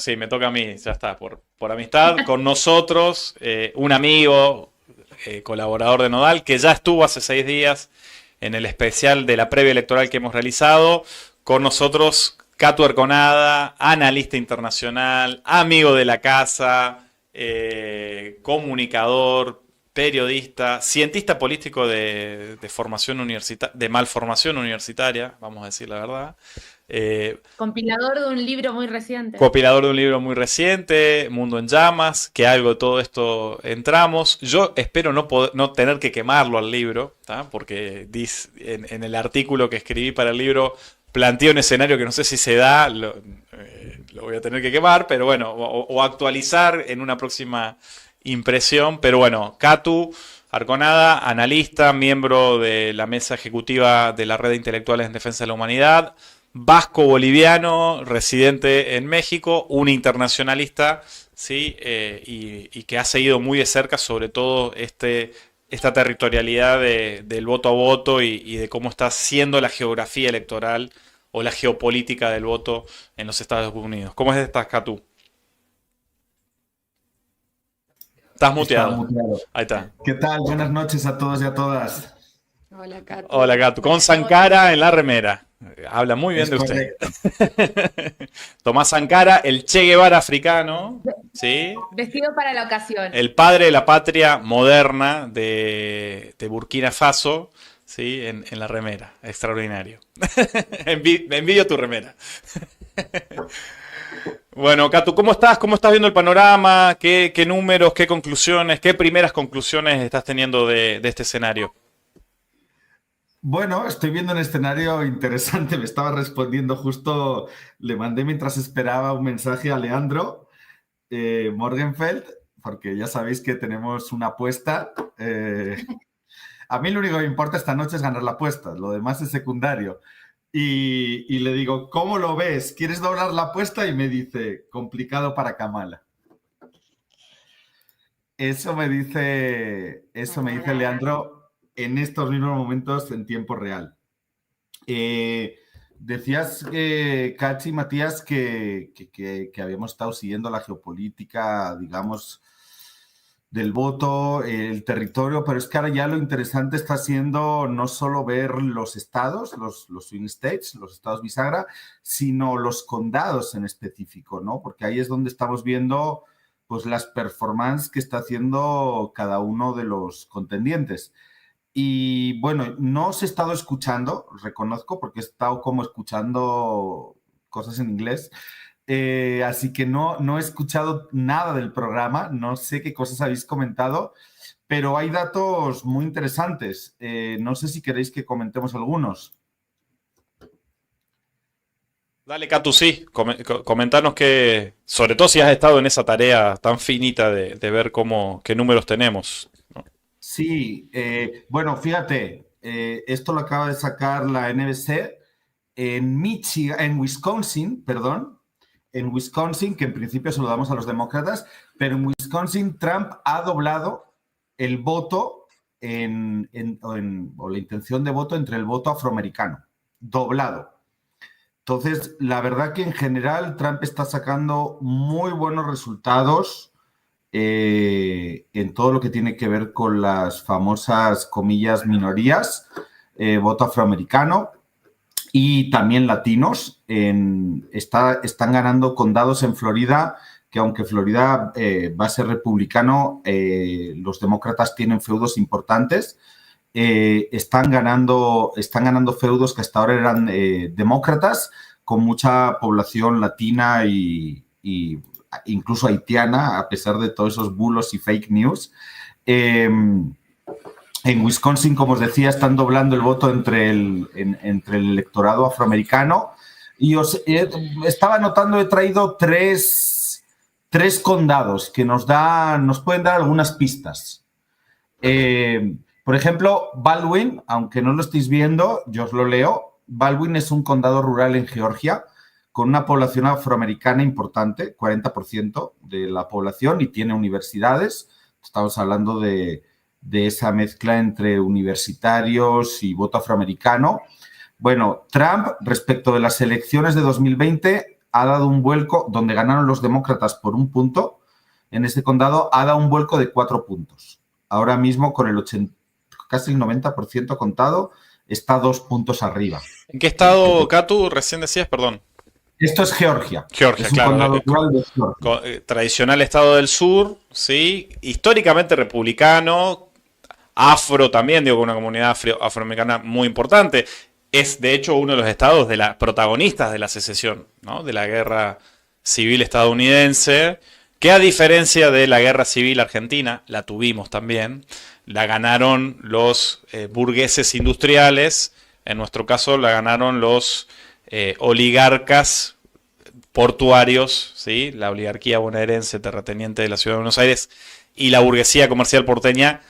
Sí, me toca a mí, ya está, por amistad. Con nosotros, un amigo, colaborador de Nodal, que ya estuvo hace 6 días en el especial de la previa electoral que hemos realizado. Con nosotros, Catu Arconada, analista internacional, amigo de la casa, comunicador, periodista, cientista político de formación universitaria, de malformación universitaria, vamos a decir la verdad. Eh, Compilador de un libro muy reciente. Copilador de un libro muy reciente, Mundo en Llamas, que algo de todo esto entramos. Yo espero no tener que quemarlo al libro, ¿tá? Porque en el artículo que escribí para el libro planteé un escenario que no sé si se da, lo voy a tener que quemar, pero bueno, o actualizar en una próxima impresión. Pero bueno, Catu Arconada, analista, miembro de la mesa ejecutiva de la Red de Intelectuales en Defensa de la Humanidad, vasco-boliviano, residente en México, un internacionalista, ¿sí? Y que ha seguido muy de cerca sobre todo esta territorialidad del voto a voto y de cómo está siendo la geografía electoral o la geopolítica del voto en los Estados Unidos. ¿Cómo es esta, Catu? Estás Estaba muteado. muteado. Ahí está. ¿Qué tal? Buenas noches a todos y a todas. Hola, Katy. Hola, Catu. Con Buenas noches. Sankara en la remera. Habla muy bien Es de usted. correcto. Tomás Sankara, el Che Guevara africano, ¿sí? Vestido para la ocasión. El padre de la patria moderna de Burkina Faso, ¿sí? En la remera. Extraordinario. Envidio tu remera. Bueno, Catu, ¿cómo estás? ¿Cómo estás viendo el panorama? ¿Qué números, qué conclusiones, qué primeras conclusiones estás teniendo de este escenario? Bueno, estoy viendo un escenario interesante. Me estaba respondiendo justo, le mandé mientras esperaba un mensaje a Leandro Morgenfeld, porque ya sabéis que tenemos una apuesta. A mí lo único que me importa esta noche es ganar la apuesta, lo demás es secundario. Y le digo, ¿cómo lo ves? ¿Quieres doblar la apuesta? Y me dice, complicado para Kamala. Eso me dice Leandro en estos mismos momentos en tiempo real. Eh, decías, Kachi, Matías, que habíamos estado siguiendo la geopolítica, digamos, del voto, el territorio, pero es que ahora ya lo interesante está siendo no solo ver los estados, los swing states, los estados bisagra, sino los condados en específico, ¿no? Porque ahí es donde estamos viendo pues las performances que está haciendo cada uno de los contendientes. Y bueno, no os he estado escuchando, reconozco, porque he estado como escuchando cosas en inglés, así que no he escuchado nada del programa, no sé qué cosas habéis comentado, pero hay datos muy interesantes. No sé si queréis que comentemos algunos. Dale, Catu, sí, comentanos que, sobre todo si has estado en esa tarea tan finita de ver qué números tenemos, ¿no? Sí, bueno, fíjate, esto lo acaba de sacar la NBC en Wisconsin, perdón, en Wisconsin, que en principio se lo damos a los demócratas, pero en Wisconsin Trump ha doblado el voto o la intención de voto entre el voto afroamericano, doblado. Entonces, la verdad que en general Trump está sacando muy buenos resultados en todo lo que tiene que ver con las famosas, comillas, minorías, voto afroamericano y también latinos. Están ganando condados en Florida, que aunque Florida va a ser republicano, los demócratas tienen feudos importantes. Están ganando feudos que hasta ahora eran demócratas, con mucha población latina y incluso haitiana, a pesar de todos esos bulos y fake news. En Wisconsin, como os decía, están doblando el voto entre el electorado afroamericano. Y estaba notando, he traído tres condados que nos pueden dar algunas pistas. Por ejemplo, Baldwin, aunque no lo estéis viendo, yo os lo leo. Baldwin es un condado rural en Georgia con una población afroamericana importante, 40% de la población, y tiene universidades. Estamos hablando de esa mezcla entre universitarios y voto afroamericano. Bueno, Trump, respecto de las elecciones de 2020, ha dado un vuelco, donde ganaron los demócratas por 1 punto, en este condado ha dado un vuelco de 4 puntos. Ahora mismo, con casi el 90% contado, está 2 puntos arriba. ¿En qué estado, Catu, recién decías, perdón? Esto es Georgia. Georgia, es un claro. condado rural de Georgia. Tradicional estado del sur, ¿sí? Históricamente republicano, afro también, digo, con una comunidad afroamericana muy importante. Es, de hecho, uno de los estados de las protagonistas de la secesión, ¿no? De la guerra civil estadounidense, que a diferencia de la guerra civil argentina, la tuvimos también, la ganaron los burgueses industriales, en nuestro caso la ganaron los oligarcas portuarios, ¿sí? La oligarquía bonaerense terrateniente de la ciudad de Buenos Aires y la burguesía comercial porteña,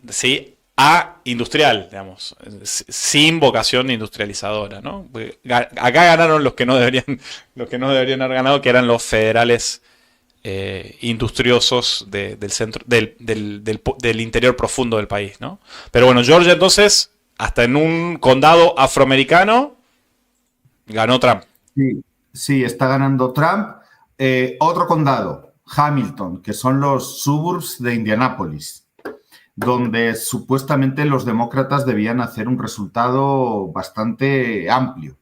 ¿sí? A industrial, digamos, sin vocación industrializadora, ¿no? Acá ganaron los que no deberían haber ganado, que eran los federales industriosos del centro, del interior profundo del país, ¿no? Pero bueno, Georgia entonces, hasta en un condado afroamericano, ganó Trump. Sí, está ganando Trump. Otro condado, Hamilton, que son los suburbs de Indianápolis, donde supuestamente los demócratas debían hacer un resultado bastante amplio.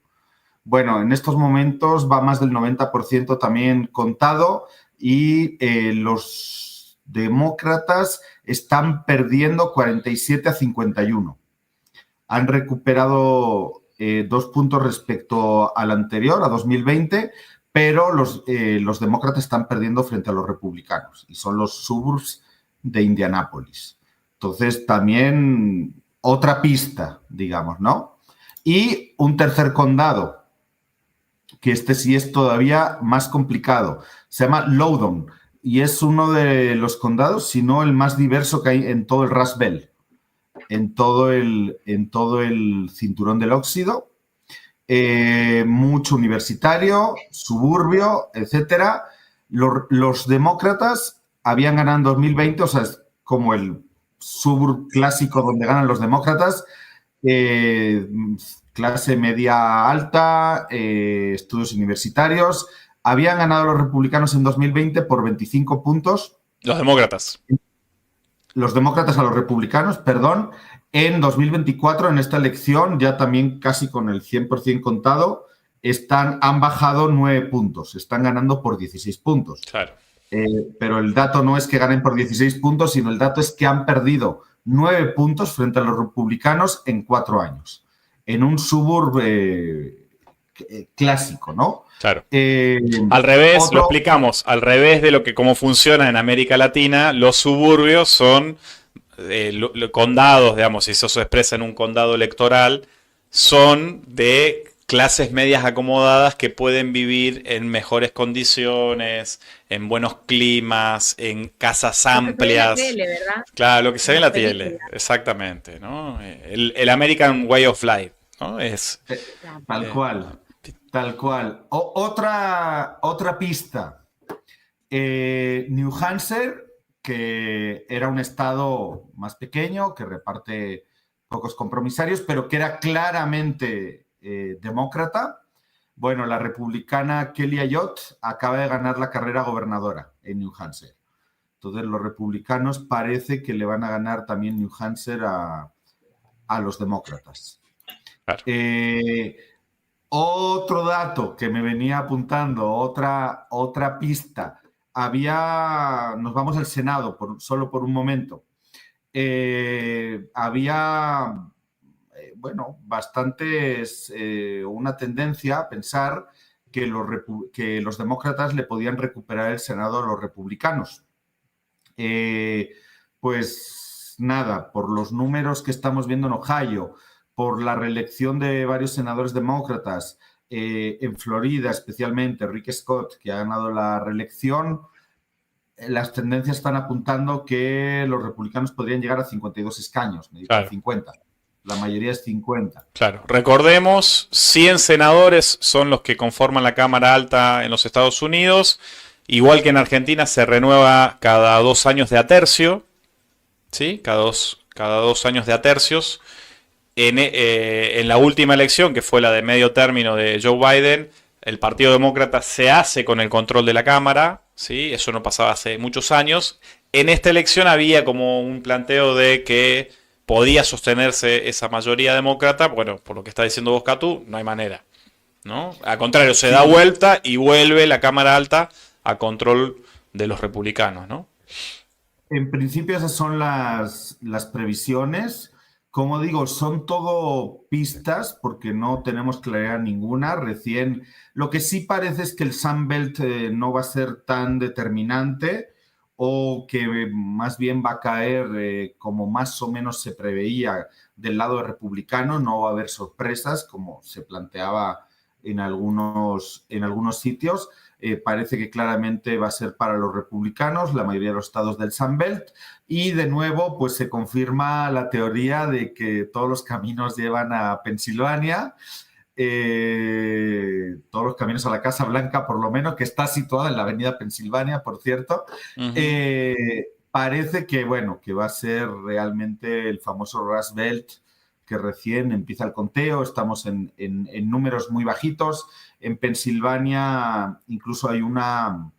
Bueno, en estos momentos va más del 90% también contado y los demócratas están perdiendo 47-51. Han recuperado 2 puntos respecto al anterior, a 2020, pero los demócratas están perdiendo frente a los republicanos y son los suburbs de Indianápolis. Entonces, también otra pista, digamos, ¿no? Y un tercer condado, que este sí es todavía más complicado. Se llama Loudoun y es uno de los condados, si no el más diverso que hay en todo el Rust Belt, en todo el cinturón del óxido. Mucho universitario, suburbio, etcétera. Los demócratas habían ganado en 2020, o sea, es como el suburb clásico donde ganan los demócratas, clase media alta, estudios universitarios. Habían ganado los republicanos en 2020 por 25 puntos. Los demócratas. Los demócratas a los republicanos, perdón. En 2024, en esta elección, ya también casi con el 100% contado, han bajado 9 puntos. Están ganando por 16 puntos. Claro. Pero el dato no es que ganen por 16 puntos, sino el dato es que han perdido 9 puntos frente a los republicanos en 4 años. En un suburb clásico, ¿no? Claro. Al revés, lo explicamos, al revés de cómo funciona en América Latina, los suburbios son condados, digamos, si eso se expresa en un condado electoral, son de clases medias acomodadas que pueden vivir en mejores condiciones, en buenos climas, en casas amplias. Lo que se ve en la tele, ¿verdad? Claro, lo que se ve en la tele, exactamente, ¿no? El American Way of Life, ¿no? Es tal cual, tal cual. Otra pista. New Hampshire, que era un estado más pequeño, que reparte pocos compromisarios, pero que era claramente demócrata. Bueno, la republicana Kelly Ayotte acaba de ganar la carrera gobernadora en New Hampshire. Entonces, los republicanos parece que le van a ganar también New Hampshire a los demócratas. Claro. Otro dato que me venía apuntando, otra pista. Nos vamos al Senado solo por un momento. Había una tendencia a pensar que los demócratas le podían recuperar el Senado a los republicanos. Pues nada, por los números que estamos viendo en Ohio, por la reelección de varios senadores demócratas, en Florida especialmente, Rick Scott, que ha ganado la reelección, las tendencias están apuntando que los republicanos podrían llegar a 52 escaños, claro. 50. La mayoría es 50. Claro. Recordemos, 100 senadores son los que conforman la Cámara Alta en los Estados Unidos. Igual que en Argentina, se renueva cada 2 años de a tercio. ¿Sí? Cada dos años de a tercios. En la última elección, que fue la de medio término de Joe Biden, el Partido Demócrata se hace con el control de la Cámara, ¿sí? Eso no pasaba hace muchos años. En esta elección había como un planteo de que podía sostenerse esa mayoría demócrata. Bueno, por lo que está diciendo vos, Catu, no hay manera, ¿no? Al contrario, se da vuelta y vuelve la Cámara Alta a control de los republicanos, ¿no? En principio esas son las previsiones. Como digo, son todo pistas porque no tenemos claridad ninguna. Recién, lo que sí parece es que el Sunbelt no va a ser tan determinante o que más bien va a caer como más o menos se preveía del lado republicano. No va a haber sorpresas como se planteaba en algunos sitios. Parece que claramente va a ser para los republicanos, la mayoría de los estados del Sunbelt, y de nuevo pues se confirma la teoría de que todos los caminos llevan a Pensilvania, todos los caminos a la Casa Blanca, por lo menos, que está situada en la avenida Pensilvania, por cierto. Parece que, bueno, que va a ser realmente el famoso Rust Belt, que recién empieza el conteo, estamos en números muy bajitos. En Pensilvania incluso hay una,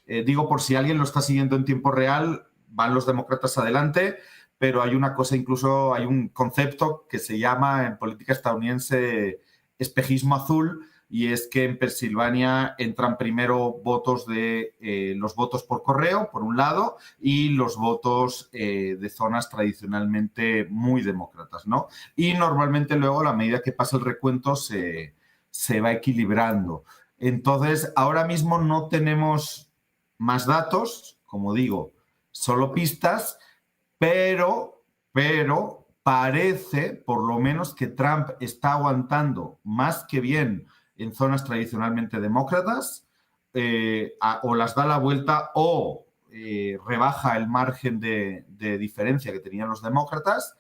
digo por si alguien lo está siguiendo en tiempo real, van los demócratas adelante, pero hay una cosa, incluso hay un concepto que se llama en política estadounidense espejismo azul, y es que en Pensilvania entran primero votos de los votos por correo, por un lado, y los votos de zonas tradicionalmente muy demócratas, ¿no? Y normalmente luego, a la medida que pasa el recuento, se va equilibrando. Entonces, ahora mismo no tenemos más datos, como digo, solo pistas, pero parece, por lo menos, que Trump está aguantando más que bien en zonas tradicionalmente demócratas, o las da la vuelta o rebaja el margen de diferencia que tenían los demócratas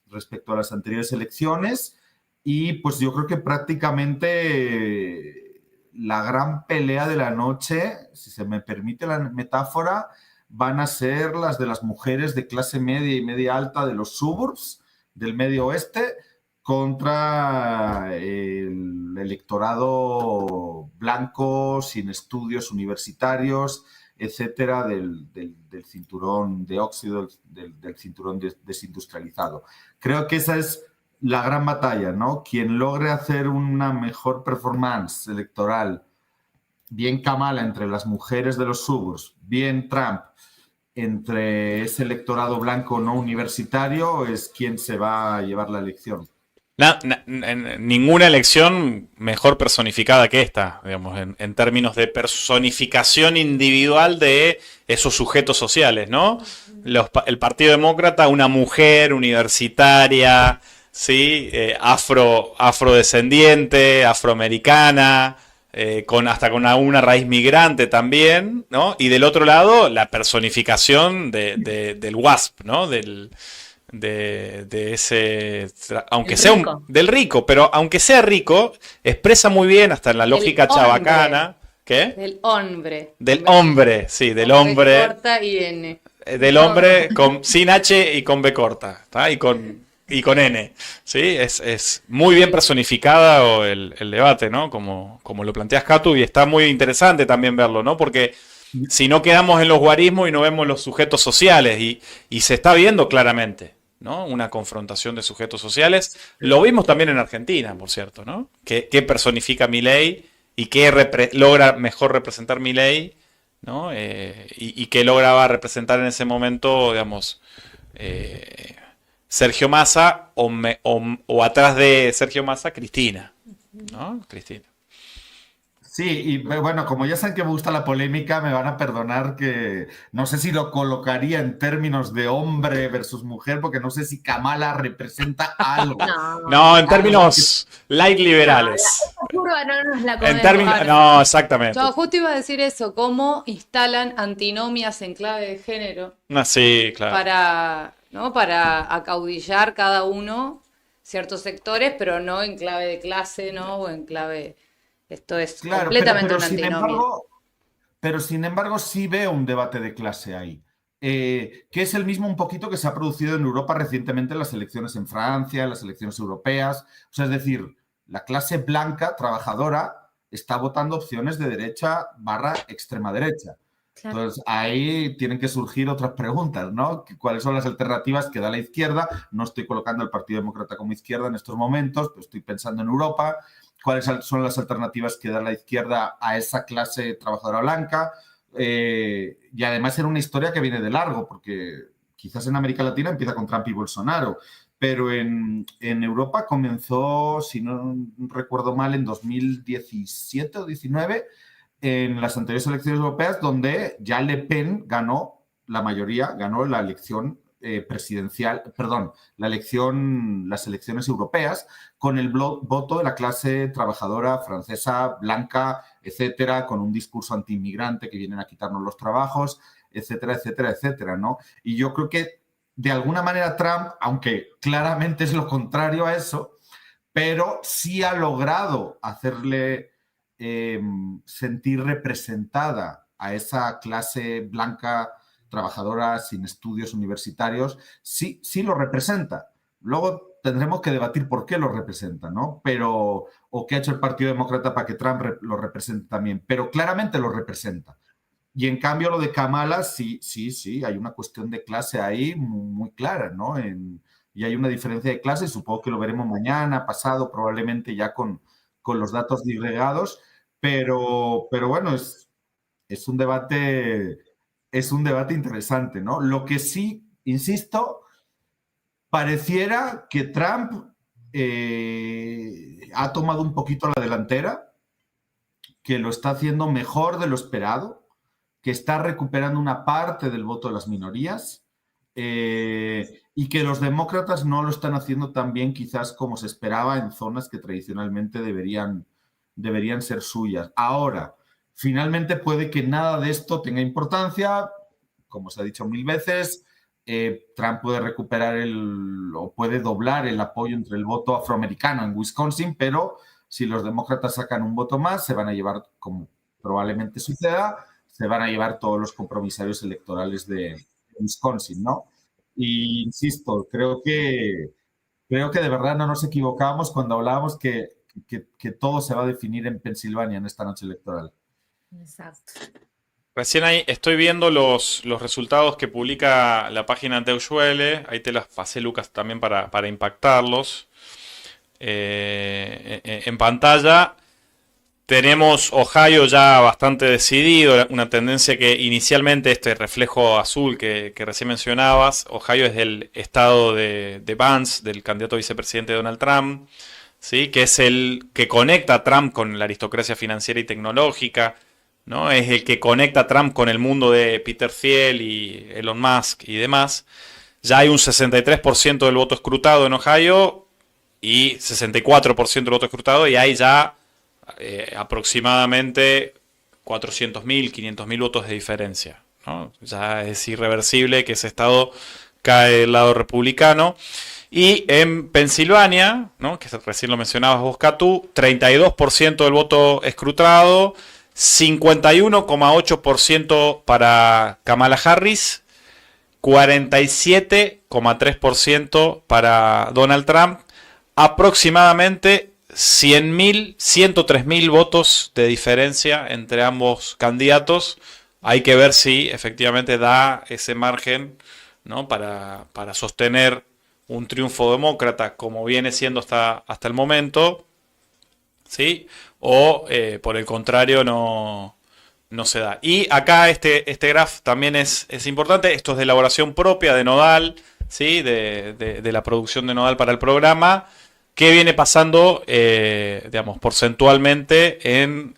respecto a las anteriores elecciones. Y pues yo creo que prácticamente la gran pelea de la noche, si se me permite la metáfora, van a ser las de las mujeres de clase media y media alta de los suburbs del medio oeste contra el electorado blanco, sin estudios universitarios, etcétera, del cinturón de óxido, del cinturón desindustrializado. Creo que esa es la gran batalla, ¿no? Quien logre hacer una mejor performance electoral, bien Kamala entre las mujeres de los suburbs, bien Trump entre ese electorado blanco no universitario, es quien se va a llevar la elección. Ninguna elección mejor personificada que esta, digamos, en términos de personificación individual de esos sujetos sociales, ¿no? El Partido Demócrata, una mujer universitaria, ¿sí? Afrodescendiente, afroamericana, hasta con una raíz migrante también, ¿no? Y del otro lado, la personificación del WASP, ¿no? De ese, aunque sea del rico, pero aunque sea rico, expresa muy bien hasta en la lógica chabacana. ¿Qué? Del hombre. Del hombre, sí, del hombre. B corta y N. Del hombre sin H y con B corta, ¿tá? Y con N, ¿sí? Es muy bien personificada el debate, ¿no? Como lo planteas, Catu, y está muy interesante también verlo, ¿no? Porque si no quedamos en los guarismos y no vemos los sujetos sociales, y se está viendo claramente, ¿no? Una confrontación de sujetos sociales. Lo vimos también en Argentina, por cierto, ¿no? ¿Qué personifica Milei y qué logra mejor representar Milei, ¿no? Y qué lograba representar en ese momento, digamos, Sergio Massa o atrás de Sergio Massa, Cristina, ¿no? Cristina. Sí, y bueno, como ya saben que me gusta la polémica, me van a perdonar que no sé si lo colocaría en términos de hombre versus mujer, porque no sé si Kamala representa algo. No, en términos light liberales. No, exactamente. Yo justo iba a decir eso, cómo instalan antinomias en clave de género. Sí, claro. Para acaudillar cada uno ciertos sectores, pero no en clave de clase, ¿no? O en clave... Esto es completamente una antinomia. Pero sin embargo sí veo un debate de clase ahí, que es el mismo un poquito que se ha producido en Europa recientemente en las elecciones en Francia, en las elecciones europeas. O sea, es decir, la clase blanca, trabajadora, está votando opciones de derecha / extrema derecha. Claro. Entonces, ahí tienen que surgir otras preguntas, ¿no? ¿Cuáles son las alternativas que da la izquierda? No estoy colocando al Partido Demócrata como izquierda en estos momentos, pero estoy pensando en Europa. ¿Cuáles son las alternativas que da la izquierda a esa clase trabajadora blanca? Y además era una historia que viene de largo, porque quizás en América Latina empieza con Trump y Bolsonaro, pero en Europa comenzó, si no recuerdo mal, en 2017 o 19, en las anteriores elecciones europeas, donde ya Le Pen ganó la mayoría, ganó la elección presidencial, perdón, las elecciones europeas, con el voto de la clase trabajadora francesa, blanca, etcétera, con un discurso antiinmigrante que vienen a quitarnos los trabajos, etcétera, etcétera, etcétera, ¿no? Y yo creo que de alguna manera Trump, aunque claramente es lo contrario a eso, pero sí ha logrado hacerle sentir representada a esa clase blanca trabajadora sin estudios universitarios, sí lo representa. Luego tendremos que debatir por qué lo representa, ¿no? Pero, o qué ha hecho el Partido Demócrata para que Trump lo represente también, pero claramente lo representa. Y en cambio lo de Kamala, sí, hay una cuestión de clase ahí muy clara, ¿no? Y hay una diferencia de clase, supongo que lo veremos mañana, pasado, probablemente ya con los datos disgregados, pero bueno, es un debate interesante, ¿no? Lo que sí, insisto, pareciera que Trump ha tomado un poquito la delantera, que lo está haciendo mejor de lo esperado, que está recuperando una parte del voto de las minorías y que los demócratas no lo están haciendo tan bien quizás como se esperaba en zonas que tradicionalmente deberían ser suyas. Ahora, finalmente puede que nada de esto tenga importancia, como se ha dicho 1000 veces, Trump puede recuperar o puede doblar el apoyo entre el voto afroamericano en Wisconsin, pero si los demócratas sacan un voto más, se van a llevar, como probablemente suceda, se van a llevar todos los compromisarios electorales de Wisconsin, ¿no? Y insisto, creo que de verdad no nos equivocábamos cuando hablábamos que todo se va a definir en Pensilvania en esta noche electoral. Exacto. Recién ahí estoy viendo los resultados que publica la página Deutsche Welle. Ahí te las pasé, Lucas, también para impactarlos. En pantalla tenemos Ohio ya bastante decidido, una tendencia que inicialmente este reflejo azul que recién mencionabas, Ohio es el estado de Vance, del candidato a vicepresidente Donald Trump, ¿sí? Que es el que conecta a Trump con la aristocracia financiera y tecnológica, ¿no? Es el que conecta a Trump con el mundo de Peter Thiel y Elon Musk y demás. Ya hay un 63% del voto escrutado en Ohio y 64% del voto escrutado, y hay ya aproximadamente 400.000, 500.000 votos de diferencia, ¿no? Ya es irreversible que ese estado cae del lado republicano. Y en Pensilvania, ¿no? Que recién lo mencionabas vos, Catu, 32% del voto escrutado, 51,8% para Kamala Harris, 47,3% para Donald Trump, aproximadamente 100.000, 103.000 votos de diferencia entre ambos candidatos. Hay que ver si efectivamente da ese margen, ¿no? para sostener un triunfo demócrata como viene siendo hasta el momento, ¿sí? O por el contrario no se da. Y acá este graph también es importante. Esto es de elaboración propia de Nodal, ¿sí? de la producción de Nodal para el programa. ¿Qué viene pasando, digamos, porcentualmente en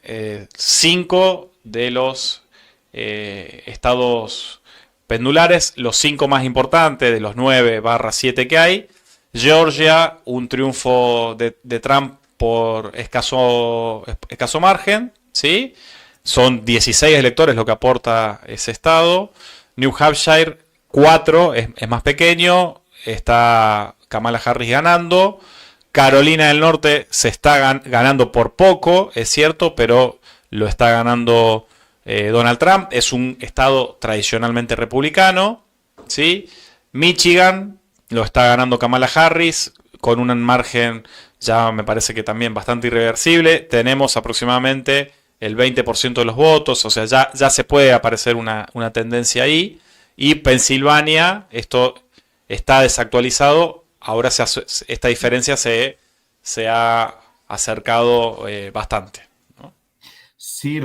5 de los estados pendulares, los 5 más importantes de los 9/7 que hay? Georgia, un triunfo de Trump por escaso margen, ¿sí? Son 16 electores lo que aporta ese estado. New Hampshire, 4, es más pequeño, está Kamala Harris ganando. Carolina del Norte se está ganando por poco, es cierto, pero lo está ganando Donald Trump. Es un estado tradicionalmente republicano, ¿sí? Michigan lo está ganando Kamala Harris, con un margen ya me parece que también bastante irreversible. Tenemos aproximadamente el 20% de los votos, o sea, ya se puede aparecer una tendencia ahí. Y Pensilvania, esto está desactualizado, ahora esta diferencia se ha acercado bastante, ¿no? Sí,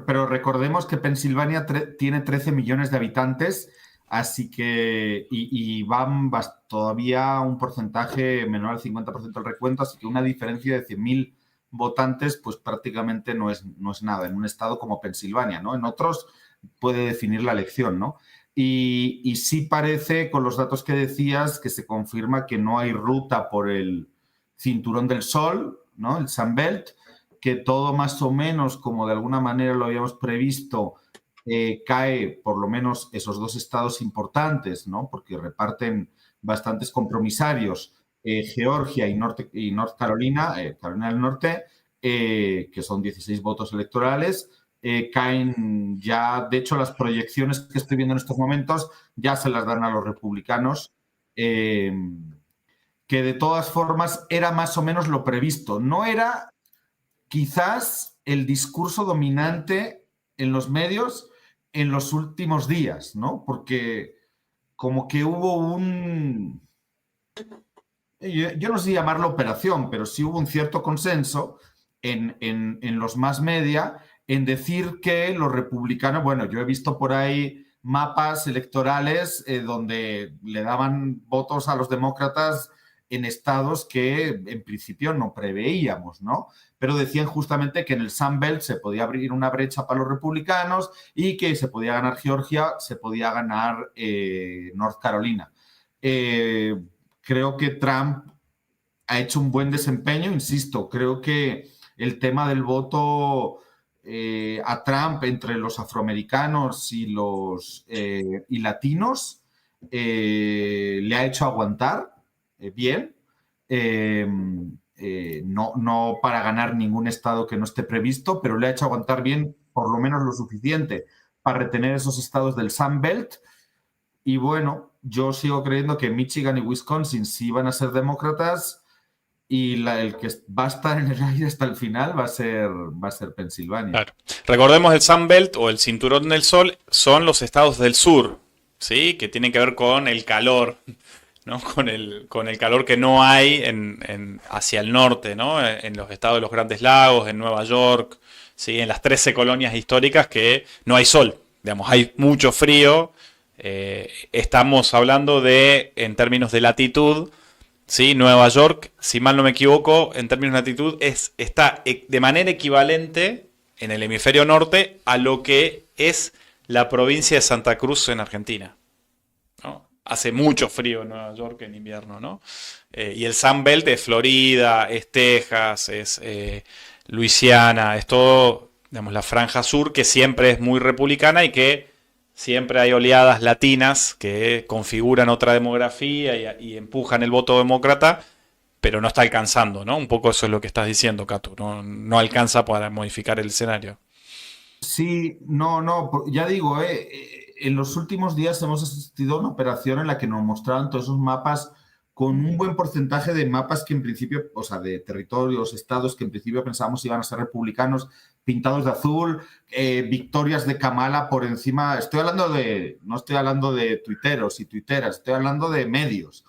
pero recordemos que Pensilvania tiene 13 millones de habitantes, así que y van todavía un porcentaje menor al 50% del recuento, así que una diferencia de 100.000 votantes pues prácticamente no es nada en un estado como Pensilvania, ¿no? En otros puede definir la elección, ¿no? Y sí parece, con los datos que decías, que se confirma que no hay ruta por el Cinturón del Sol, ¿no? El Sun Belt, que todo más o menos, como de alguna manera lo habíamos previsto, cae por lo menos esos dos estados importantes, ¿no? Porque reparten bastantes compromisarios, Georgia y North Carolina, Carolina del Norte, que son 16 votos electorales, caen ya, de hecho las proyecciones que estoy viendo en estos momentos ya se las dan a los republicanos, que de todas formas era más o menos lo previsto. No era quizás el discurso dominante en los medios en los últimos días, ¿no? Porque como que hubo yo no sé llamarlo operación, pero sí hubo un cierto consenso en los más media en decir que los republicanos, bueno, yo he visto por ahí mapas electorales donde le daban votos a los demócratas en estados que en principio no preveíamos, ¿no? Pero decían justamente que en el Sun Belt se podía abrir una brecha para los republicanos y que se podía ganar Georgia, se podía ganar North Carolina. Creo que Trump ha hecho un buen desempeño, insisto, creo que el tema del voto a Trump entre los afroamericanos y los y latinos le ha hecho aguantar bien, no para ganar ningún estado que no esté previsto, pero le ha hecho aguantar bien por lo menos lo suficiente para retener esos estados del Sun Belt. Y bueno, yo sigo creyendo que Michigan y Wisconsin sí van a ser demócratas y el que va a estar en el aire hasta el final va a ser Pensilvania. Claro. Recordemos el Sun Belt o el Cinturón del Sol son los estados del sur, ¿sí? Que tienen que ver con el calor, ¿no? Con el calor que no hay hacia el norte, ¿no? En los estados de los Grandes Lagos, en Nueva York, ¿sí? En las 13 colonias históricas que no hay sol, digamos, hay mucho frío. Estamos hablando en términos de latitud, ¿sí? Nueva York, si mal no me equivoco, en términos de latitud está de manera equivalente en el hemisferio norte a lo que es la provincia de Santa Cruz en Argentina, ¿no? Hace mucho frío en Nueva York en invierno, ¿no? Y el Sun Belt es Florida, es Texas, es Luisiana, es todo, digamos, la franja sur que siempre es muy republicana y que siempre hay oleadas latinas que configuran otra demografía y empujan el voto demócrata, pero no está alcanzando, ¿no? Un poco eso es lo que estás diciendo, Catu, no alcanza para modificar el escenario. Sí, no, ya digo, en los últimos días hemos asistido a una operación en la que nos mostraron todos esos mapas con un buen porcentaje de mapas que en principio, o sea, de territorios, estados que en principio pensábamos iban a ser republicanos, pintados de azul, victorias de Kamala por encima. No estoy hablando de tuiteros y tuiteras, estoy hablando de medios.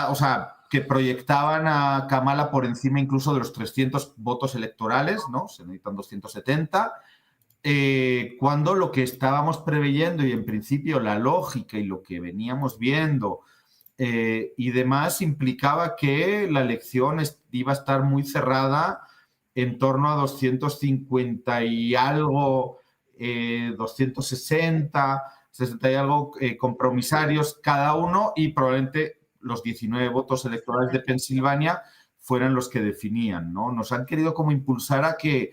O sea, que proyectaban a Kamala por encima incluso de los 300 votos electorales, ¿no? Se necesitan 270. Cuando lo que estábamos preveyendo y en principio la lógica y lo que veníamos viendo y demás implicaba que la elección iba a estar muy cerrada en torno a 250 y algo, 260, 60 y algo compromisarios cada uno y probablemente los 19 votos electorales de Pensilvania fueran los que definían, ¿no? Nos han querido como impulsar a que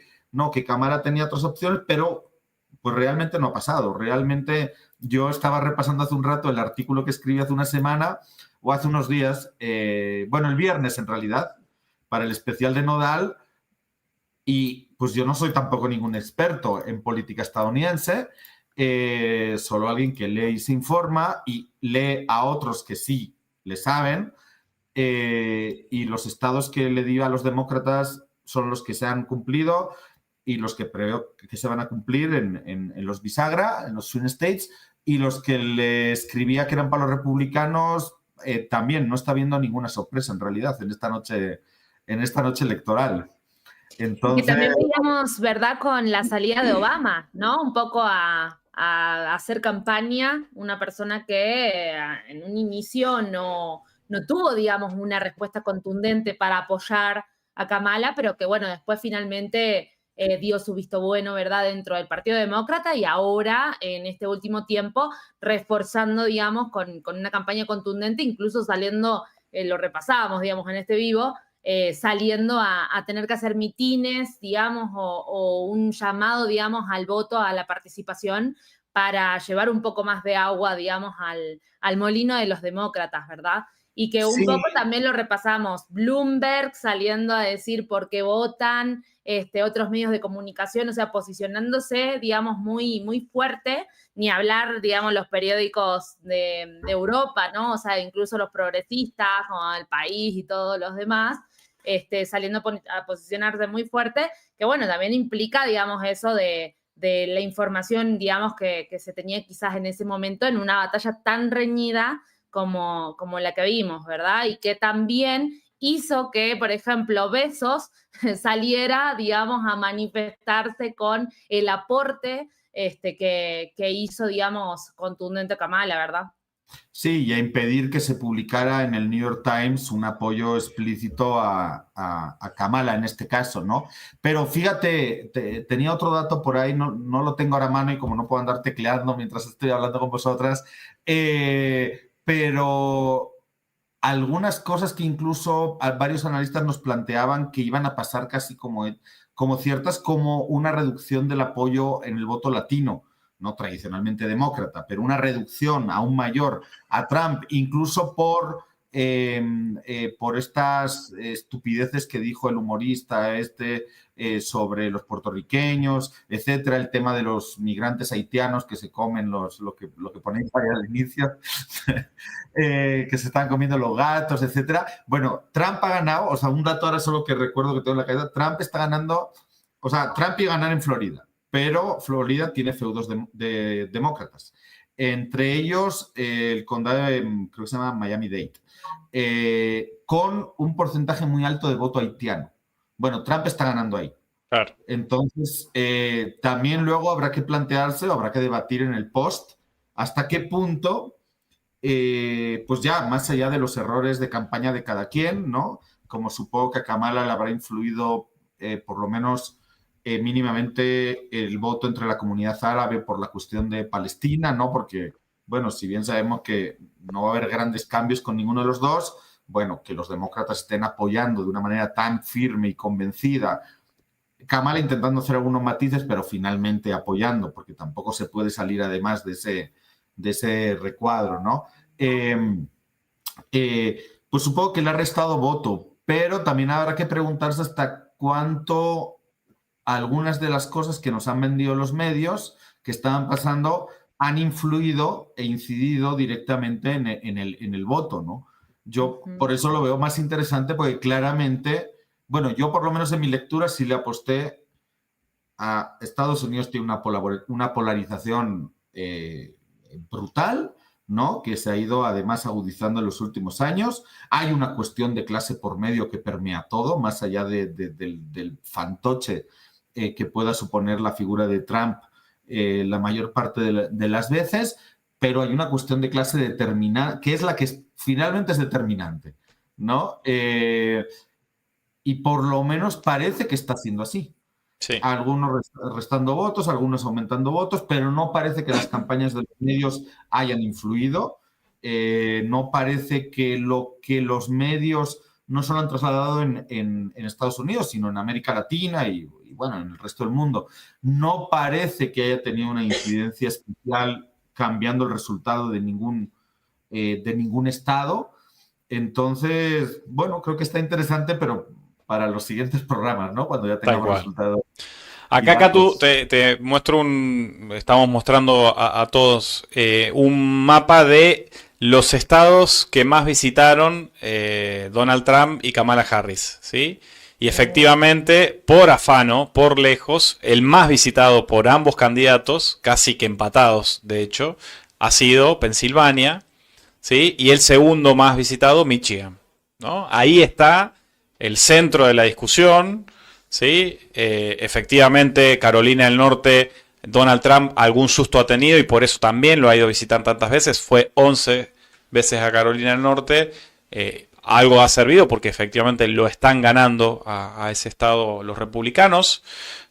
Kamala tenía otras opciones, pero pues realmente no ha pasado. Realmente yo estaba repasando hace un rato el artículo que escribí hace una semana o hace unos días, el viernes en realidad, para el especial de Nodal, y pues yo no soy tampoco ningún experto en política estadounidense, solo alguien que lee y se informa y lee a otros que sí le saben, y los estados que le dio a los demócratas son los que se han cumplido y los que preveo que se van a cumplir en los bisagra, en los swing states, y los que le escribía que eran para los republicanos, también no está habiendo ninguna sorpresa en realidad en esta noche electoral. Entonces... Y también veíamos, ¿verdad?, con la salida de Obama, ¿no? Un poco a hacer campaña, una persona que en un inicio no tuvo, digamos, una respuesta contundente para apoyar a Kamala, pero que, bueno, después finalmente dio su visto bueno, ¿verdad?, dentro del Partido Demócrata, y ahora, en este último tiempo, reforzando, digamos, con una campaña contundente, incluso saliendo, lo repasábamos, digamos, en este vivo, saliendo a tener que hacer mitines, digamos, o un llamado, digamos, al voto, a la participación, para llevar un poco más de agua, digamos, al molino de los demócratas, ¿verdad? Y que un poco también lo repasamos, Bloomberg saliendo a decir por qué votan, otros medios de comunicación, o sea, posicionándose, digamos, muy, muy fuerte, ni hablar, digamos, los periódicos de Europa, ¿no? O sea, incluso los progresistas, como El País y todos los demás, saliendo a posicionarse muy fuerte, que bueno, también implica, digamos, eso de la información, digamos, que se tenía quizás en ese momento en una batalla tan reñida como la que vimos, ¿verdad? Y que también hizo que, por ejemplo, Bezos saliera, digamos, a manifestarse con el aporte que hizo, digamos, contundente Kamala, ¿verdad? Sí, y a impedir que se publicara en el New York Times un apoyo explícito a Kamala en este caso, ¿no? Pero fíjate, tenía otro dato por ahí, no lo tengo ahora a mano y como no puedo andar tecleando mientras estoy hablando con vosotras, pero algunas cosas que incluso varios analistas nos planteaban que iban a pasar casi como ciertas, como una reducción del apoyo en el voto latino, no tradicionalmente demócrata, pero una reducción aún mayor a Trump, incluso por estas estupideces que dijo el humorista sobre los puertorriqueños, etcétera, el tema de los migrantes haitianos que se comen lo que ponéis ahí al inicio, que se están comiendo los gatos, etcétera. Bueno, Trump ha ganado, o sea, un dato ahora solo que recuerdo que tengo en la cabeza, Trump está ganando, o sea, Trump iba a ganar en Florida, pero Florida tiene feudos de demócratas. Entre ellos, el condado, creo que se llama Miami-Dade, con un porcentaje muy alto de voto haitiano. Bueno, Trump está ganando ahí. Claro. Entonces, también luego habrá que plantearse, o habrá que debatir en el post, hasta qué punto, pues ya, más allá de los errores de campaña de cada quien, ¿no? Como supongo que a Kamala le habrá influido, por lo menos mínimamente, el voto entre la comunidad árabe por la cuestión de Palestina, ¿no? Porque, bueno, si bien sabemos que no va a haber grandes cambios con ninguno de los dos, bueno, que los demócratas estén apoyando de una manera tan firme y convencida, Kamala intentando hacer algunos matices, pero finalmente apoyando, porque tampoco se puede salir además de ese recuadro, ¿no? Pues supongo que le ha restado voto, pero también habrá que preguntarse hasta cuánto algunas de las cosas que nos han vendido los medios que estaban pasando han influido e incidido directamente en el voto, ¿no? Yo por eso lo veo más interesante, porque claramente, bueno, yo por lo menos en mi lectura sí le aposté a Estados Unidos. Tiene una polarización brutal, ¿no? Que se ha ido además agudizando en los últimos años. Hay una cuestión de clase por medio que permea todo, más allá del fantoche que pueda suponer la figura de Trump la mayor parte de las veces, pero hay una cuestión de clase determinada, que es la que finalmente es determinante, ¿no? Y por lo menos parece que está siendo así. Sí. Algunos restando votos, algunos aumentando votos, pero no parece que las campañas de los medios hayan influido. No parece que lo que los medios no solo han trasladado en Estados Unidos, sino en América Latina y bueno, en el resto del mundo, no parece que haya tenido una incidencia especial cambiando el resultado de ningún estado. Entonces, bueno, creo que está interesante, pero para los siguientes programas, ¿no? Cuando ya tengamos resultados. Acá, Katu, te muestro estamos mostrando a todos un mapa de los estados que más visitaron Donald Trump y Kamala Harris, ¿sí? Y efectivamente, por afano, por lejos, el más visitado por ambos candidatos, casi que empatados, de hecho, ha sido Pensilvania, ¿sí? Y el segundo más visitado, Michigan, ¿no? Ahí está el centro de la discusión, ¿sí? Efectivamente, Carolina del Norte, Donald Trump algún susto ha tenido y por eso también lo ha ido a visitar tantas veces. Fue 11 veces a Carolina del Norte. Algo ha servido porque efectivamente lo están ganando a ese estado los republicanos.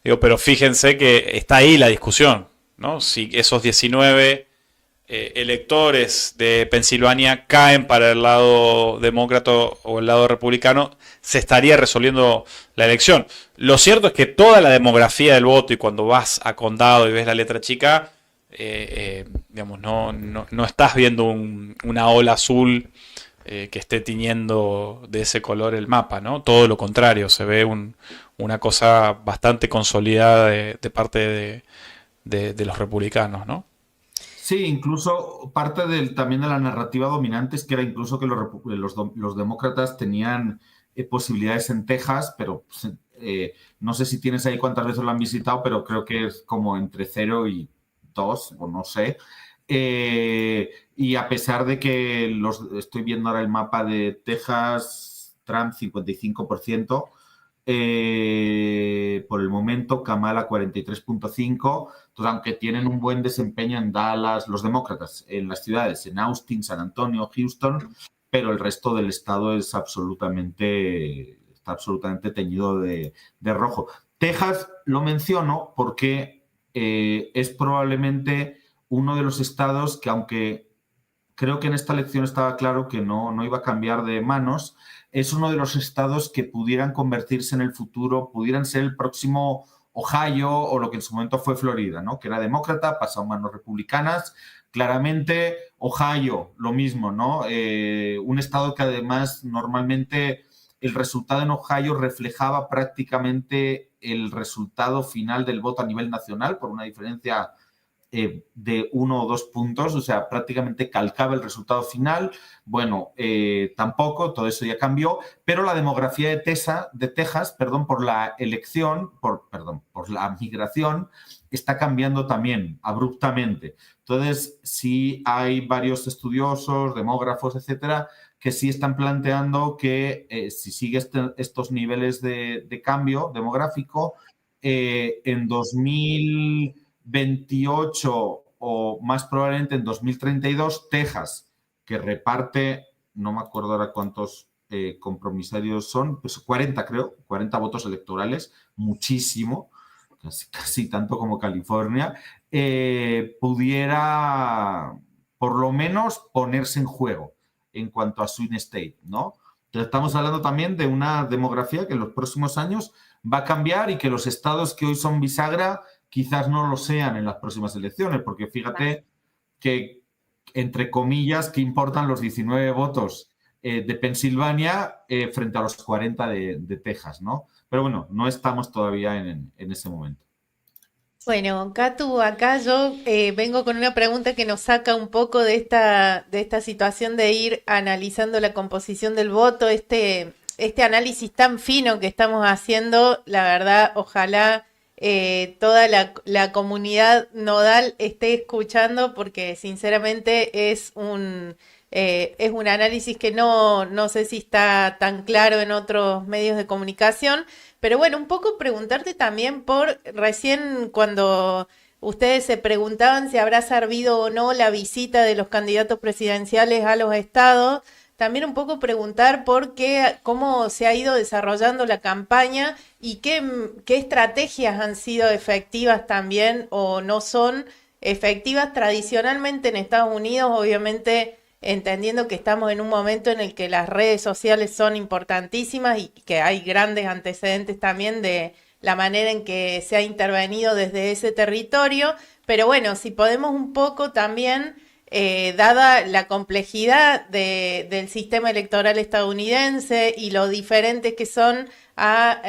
Digo, pero fíjense que está ahí la discusión, ¿no? Si esos 19 electores de Pensilvania caen para el lado demócrata o el lado republicano, se estaría resolviendo la elección. Lo cierto es que toda la demografía del voto, y cuando vas a condado y ves la letra chica, digamos, no estás viendo una ola azul que esté tiñendo de ese color el mapa, ¿no? Todo lo contrario, se ve una cosa bastante consolidada de parte de los republicanos, ¿no? Sí, incluso parte también de la narrativa dominante es que era incluso que los demócratas tenían posibilidades en Texas, pero no sé si tienes ahí cuántas veces lo han visitado, pero creo que es como entre 0 y 2, o no sé. Y a pesar de que estoy viendo ahora el mapa de Texas, Trump 55%, por el momento Kamala 43.5%, entonces aunque tienen un buen desempeño en Dallas, los demócratas, en las ciudades, en Austin, San Antonio, Houston, pero el resto del estado está absolutamente teñido de rojo. Texas lo menciono porque es probablemente uno de los estados que, aunque creo que en esta elección estaba claro que no iba a cambiar de manos, es uno de los estados que pudieran convertirse en el futuro, pudieran ser el próximo Ohio o lo que en su momento fue Florida, ¿no? Que era demócrata, pasó a manos republicanas. Claramente, Ohio, lo mismo, ¿no? Un estado que además normalmente el resultado en Ohio reflejaba prácticamente el resultado final del voto a nivel nacional por una diferencia de 1 o 2 puntos, o sea, prácticamente calcaba el resultado final. Bueno, tampoco, todo eso ya cambió, pero la demografía de Texas, por la elección, por la migración, está cambiando también abruptamente. Entonces, sí hay varios estudiosos, demógrafos, etcétera, que sí están planteando que si sigue estos niveles de cambio demográfico, en 2028 o más probablemente en 2032, Texas, que reparte, no me acuerdo ahora cuántos compromisarios son, pues 40 creo, 40 votos electorales, muchísimo, casi tanto como California, pudiera por lo menos ponerse en juego en cuanto a swing state, ¿no? Entonces estamos hablando también de una demografía que en los próximos años va a cambiar y que los estados que hoy son bisagra quizás no lo sean en las próximas elecciones, porque fíjate que, entre comillas, que importan los 19 votos de Pensilvania frente a los 40 de Texas, ¿no? Pero bueno, no estamos todavía en ese momento. Bueno, Katu, acá yo vengo con una pregunta que nos saca un poco de esta situación de ir analizando la composición del voto, este análisis tan fino que estamos haciendo. La verdad, ojalá toda la comunidad nodal esté escuchando, porque sinceramente es un análisis que no sé si está tan claro en otros medios de comunicación. Pero bueno, un poco preguntarte también recién cuando ustedes se preguntaban si habrá servido o no la visita de los candidatos presidenciales a los estados, también un poco preguntar cómo se ha ido desarrollando la campaña y qué estrategias han sido efectivas también o no son efectivas tradicionalmente en Estados Unidos, obviamente entendiendo que estamos en un momento en el que las redes sociales son importantísimas y que hay grandes antecedentes también de la manera en que se ha intervenido desde ese territorio, pero bueno, si podemos un poco también, dada la complejidad del sistema electoral estadounidense y lo diferentes que son a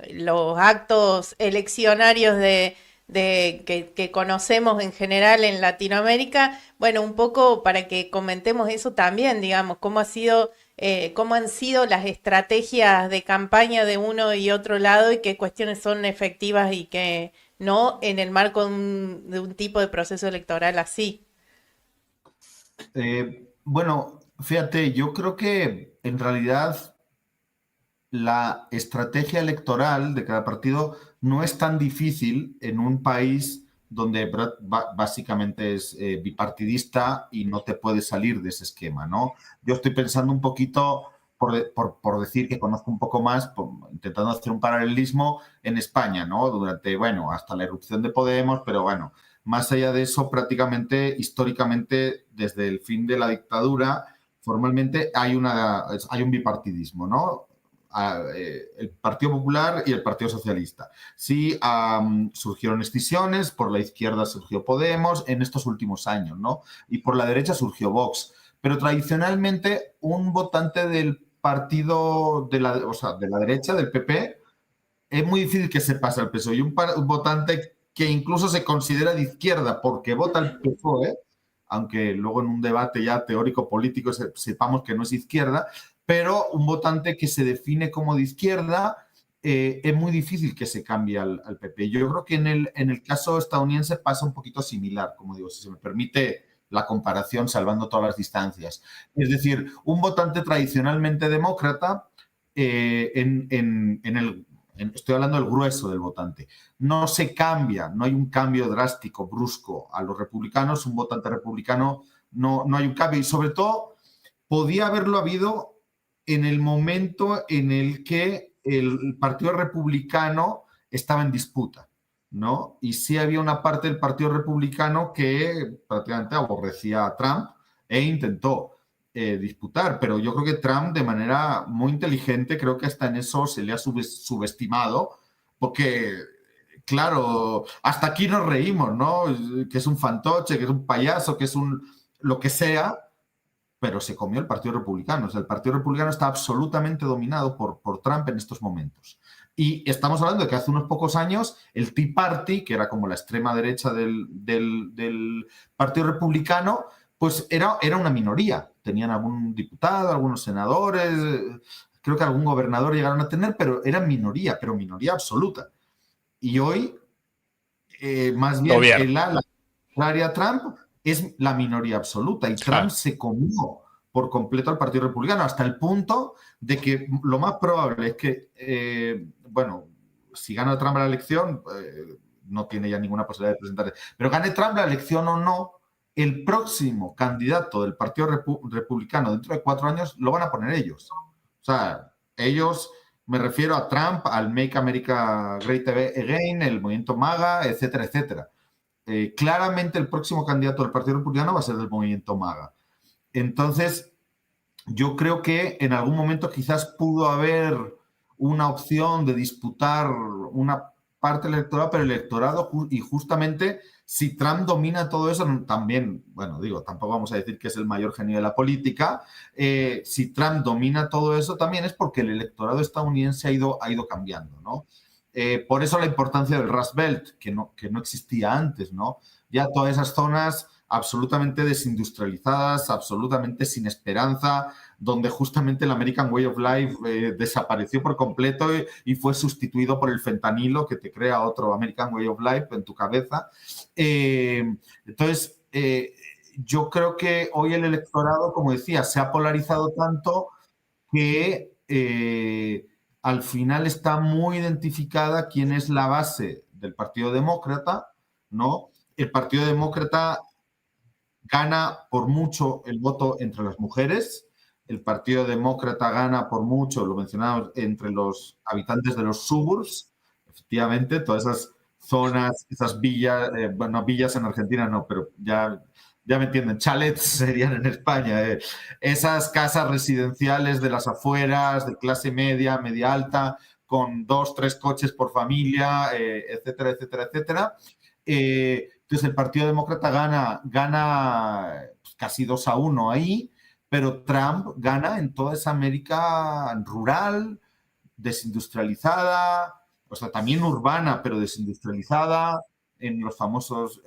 los actos eleccionarios de que conocemos en general en Latinoamérica. Bueno, un poco para que comentemos eso también, digamos, cómo han sido las estrategias de campaña de uno y otro lado y qué cuestiones son efectivas y qué no en el marco de un tipo de proceso electoral así. Bueno, fíjate, yo creo que en realidad la estrategia electoral de cada partido no es tan difícil en un país donde básicamente es bipartidista y no te puedes salir de ese esquema, ¿no? Yo estoy pensando un poquito, por decir que conozco un poco más, intentando hacer un paralelismo en España, ¿no? Durante, bueno, hasta la erupción de Podemos, pero bueno, más allá de eso, prácticamente, históricamente, desde el fin de la dictadura, formalmente hay un bipartidismo, ¿no? El Partido Popular y el Partido Socialista. Sí, surgieron escisiones, por la izquierda surgió Podemos en estos últimos años, ¿no? Y por la derecha surgió Vox. Pero tradicionalmente un votante del partido de la derecha, del PP, es muy difícil que se pase al PSOE. Y un votante que incluso se considera de izquierda porque vota al PSOE, aunque luego en un debate ya teórico político sepamos que no es izquierda, pero un votante que se define como de izquierda es muy difícil que se cambie al PP. Yo creo que en el caso estadounidense pasa un poquito similar, como digo, si se me permite la comparación, salvando todas las distancias. Es decir, un votante tradicionalmente demócrata, estoy hablando del grueso del votante, no se cambia, no hay un cambio drástico, brusco a los republicanos, un votante republicano no hay un cambio y sobre todo podía haberlo habido en el momento en el que el Partido Republicano estaba en disputa, ¿no? Y sí había una parte del Partido Republicano que prácticamente aborrecía a Trump e intentó disputar, pero yo creo que Trump de manera muy inteligente, creo que hasta en eso se le ha subestimado, porque claro, hasta aquí nos reímos, ¿no? Que es un fantoche, que es un payaso, que es lo que sea, pero se comió el Partido Republicano. O sea, el Partido Republicano está absolutamente dominado por Trump en estos momentos. Y estamos hablando de que hace unos pocos años el Tea Party, que era como la extrema derecha del Partido Republicano, pues era una minoría. Tenían algún diputado, algunos senadores, creo que algún gobernador llegaron a tener, pero eran minoría, pero minoría absoluta. Y hoy, más bien, la área Trump es la minoría absoluta y Trump se comió por completo al Partido Republicano hasta el punto de que lo más probable es que, bueno, si gana Trump la elección, no tiene ya ninguna posibilidad de presentarse, pero gane Trump la elección o no, el próximo candidato del Partido Republicano dentro de 4 años lo van a poner ellos. O sea, ellos, me refiero a Trump, al Make America Great Again, el movimiento MAGA, etcétera, etcétera. Claramente el próximo candidato del Partido Republicano va a ser del movimiento MAGA. Entonces, yo creo que en algún momento quizás pudo haber una opción de disputar una parte del electorado, pero el electorado, y justamente si Trump domina todo eso, también, bueno, digo, tampoco vamos a decir que es el mayor genio de la política, si Trump domina todo eso también es porque el electorado estadounidense ha ido cambiando, ¿no? Por eso la importancia del Rust Belt, que no existía antes, ¿no? Ya todas esas zonas absolutamente desindustrializadas, absolutamente sin esperanza, donde justamente el American Way of Life desapareció por completo y fue sustituido por el fentanilo que te crea otro American Way of Life en tu cabeza. Entonces, yo creo que hoy el electorado, como decía, se ha polarizado tanto que al final está muy identificada quién es la base del Partido Demócrata, ¿no? El Partido Demócrata gana por mucho el voto entre las mujeres, el Partido Demócrata gana por mucho, lo mencionamos, entre los habitantes de los suburbs, efectivamente, todas esas zonas, esas villas, bueno, villas en Argentina no, pero ya me entienden, chalets serían en España, esas casas residenciales de las afueras, de clase media, media alta, con 2, 3 coches por familia, etcétera, etcétera, etcétera. Entonces el Partido Demócrata gana pues, casi 2-1 ahí, pero Trump gana en toda esa América rural, desindustrializada, o sea, también urbana, pero desindustrializada, en los famosos,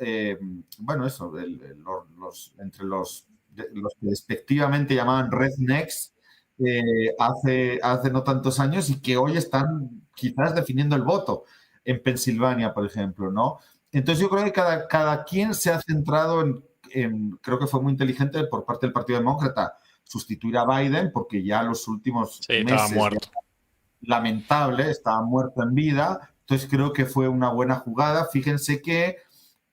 bueno, eso, entre los que despectivamente llamaban rednecks hace no tantos años y que hoy están quizás definiendo el voto en Pensilvania, por ejemplo, ¿no? Entonces yo creo que cada quien se ha centrado creo que fue muy inteligente por parte del Partido Demócrata sustituir a Biden, porque ya los últimos meses estaba muerto. Lamentable, estaba muerto en vida. Entonces creo que fue una buena jugada. Fíjense que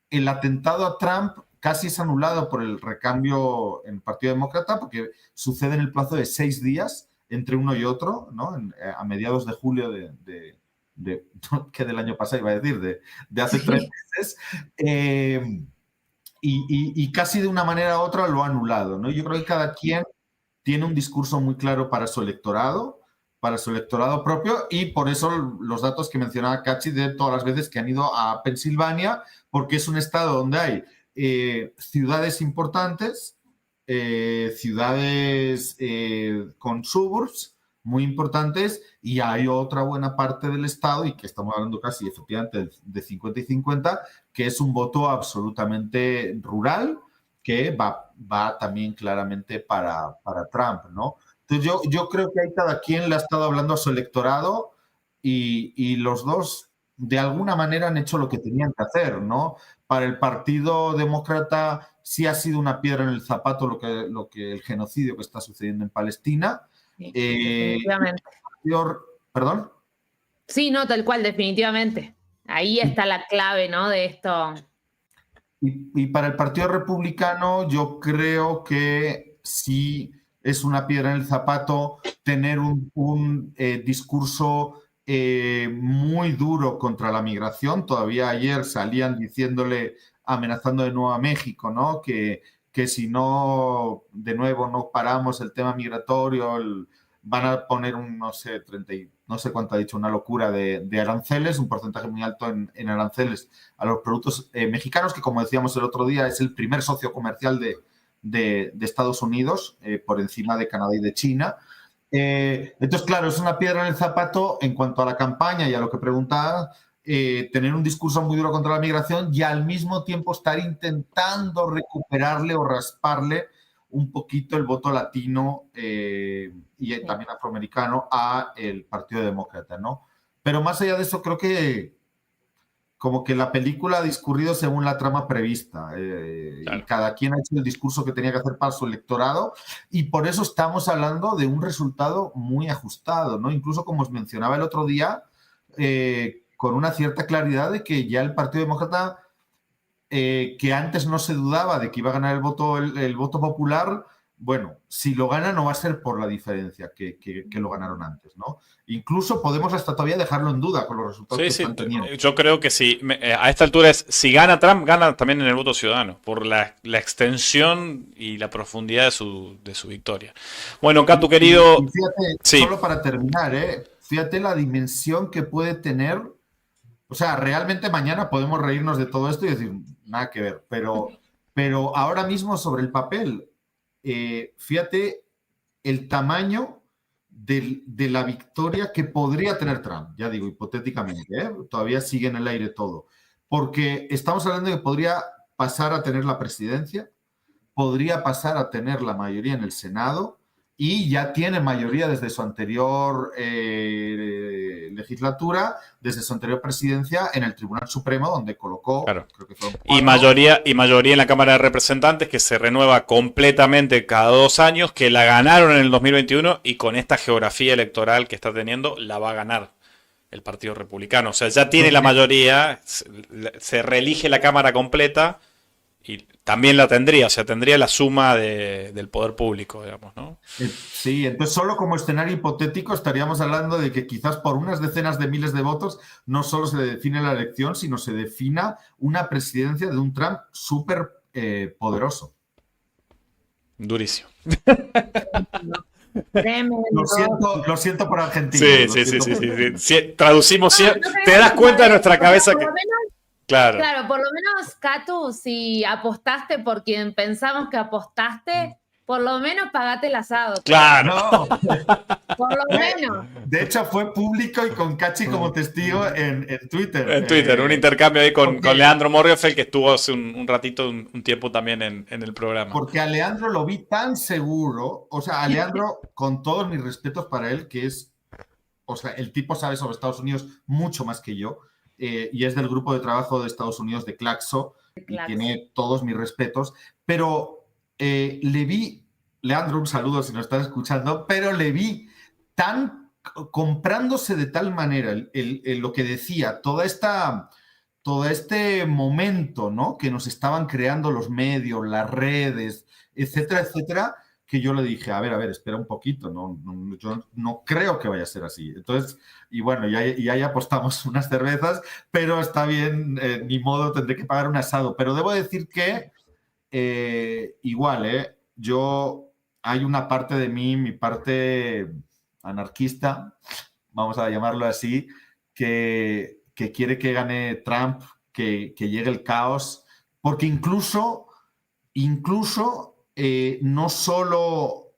el atentado a Trump casi es anulado por el recambio en el Partido Demócrata, porque sucede en el plazo de 6 días entre uno y otro, ¿no? A mediados de julio que del año pasado iba a decir, de hace 3 meses. Y casi de una manera u otra lo ha anulado, ¿no? Yo creo que cada quien tiene un discurso muy claro para su electorado propio, y por eso los datos que mencionaba Cachi de todas las veces que han ido a Pensilvania, porque es un estado donde hay ciudades importantes, ciudades con suburbs muy importantes, y hay otra buena parte del estado, y que estamos hablando casi efectivamente de 50 y 50, que es un voto absolutamente rural, que va también claramente para Trump, ¿no? Entonces yo creo que ahí cada quien le ha estado hablando a su electorado, y los dos de alguna manera han hecho lo que tenían que hacer, ¿no? Para el Partido Demócrata sí ha sido una piedra en el zapato lo que el genocidio que está sucediendo en Palestina. Sí, definitivamente. ¿Perdón? Sí, no, tal cual, definitivamente. Ahí está la clave, ¿no? De esto. Y para el Partido Republicano yo creo que sí es una piedra en el zapato tener un discurso muy duro contra la migración. Todavía ayer salían amenazando de nuevo a México, ¿no? Que si no, de nuevo, no paramos el tema migratorio, van a poner no sé cuánto ha dicho, una locura de aranceles, un porcentaje muy alto en aranceles a los productos mexicanos, que, como decíamos el otro día, es el primer socio comercial de Estados Unidos, por encima de Canadá y de China. Entonces, claro, es una piedra en el zapato en cuanto a la campaña y a lo que preguntaba, tener un discurso muy duro contra la migración y al mismo tiempo estar intentando recuperarle o rasparle un poquito el voto latino y también afroamericano a el Partido Demócrata, ¿no? Pero más allá de eso, creo que como que la película ha discurrido según la trama prevista, claro. Y cada quien ha hecho el discurso que tenía que hacer para su electorado, y por eso estamos hablando de un resultado muy ajustado, ¿no? Incluso, como os mencionaba el otro día, con una cierta claridad de que ya el Partido Demócrata, que antes no se dudaba de que iba a ganar el voto popular, bueno, si lo gana no va a ser por la diferencia que lo ganaron antes, ¿no? Incluso podemos hasta todavía dejarlo en duda con los resultados que están teniendo. Yo creo que sí. A esta altura si gana Trump, gana también en el voto ciudadano, por la extensión y la profundidad de su victoria. Bueno, Catu, querido... Y fíjate, sí. Solo para terminar, fíjate la dimensión que puede tener. O sea, realmente mañana podemos reírnos de todo esto y decir, nada que ver, pero ahora mismo sobre el papel, fíjate el tamaño de la victoria que podría tener Trump, ya digo, hipotéticamente, todavía sigue en el aire todo, porque estamos hablando de que podría pasar a tener la presidencia, podría pasar a tener la mayoría en el Senado, y ya tiene mayoría desde su anterior legislatura, desde su anterior presidencia en el Tribunal Supremo, donde colocó, claro. Creo que fueron 4. Y mayoría en la Cámara de Representantes, que se renueva completamente cada 2 años, que la ganaron en el 2021, y con esta geografía electoral que está teniendo, la va a ganar el Partido Republicano. O sea, ya tiene la mayoría, se reelige la Cámara completa, y también la tendría, o sea, tendría la suma del poder público, digamos, ¿no? Sí, entonces solo como escenario hipotético estaríamos hablando de que quizás por unas decenas de miles de votos no solo se define la elección, sino se defina una presidencia de un Trump súper poderoso. Durísimo. Lo siento por Argentina. Sí. Traducimos, te das cuenta de nuestra cabeza que... Claro, por lo menos, Catu, si apostaste por quien pensamos que apostaste, por lo menos pagate el asado. Claro. No. Por lo menos. De hecho, fue público y con Cachi como testigo en Twitter. En Twitter, un intercambio ahí con porque- Leandro Morgenfeld, que estuvo hace un ratito, un tiempo también en el programa. Porque a Leandro lo vi tan seguro, o sea, a Leandro, con todos mis respetos para él, que es, o sea, el tipo sabe sobre Estados Unidos mucho más que yo, y es del grupo de trabajo de Estados Unidos de Claxo, y tiene todos mis respetos, pero le vi, Leandro, un saludo si nos estás escuchando, pero le vi tan comprándose de tal manera lo que decía, todo este momento, ¿no?, que nos estaban creando los medios, las redes, etcétera, etcétera, que yo le dije, a ver, espera un poquito, yo no creo que vaya a ser así. Entonces, y bueno, ya apostamos unas cervezas, pero está bien, ni modo, tendré que pagar un asado. Pero debo decir que igual, hay una parte de mí, mi parte anarquista, vamos a llamarlo así, que quiere que gane Trump, que llegue el caos, porque incluso no solo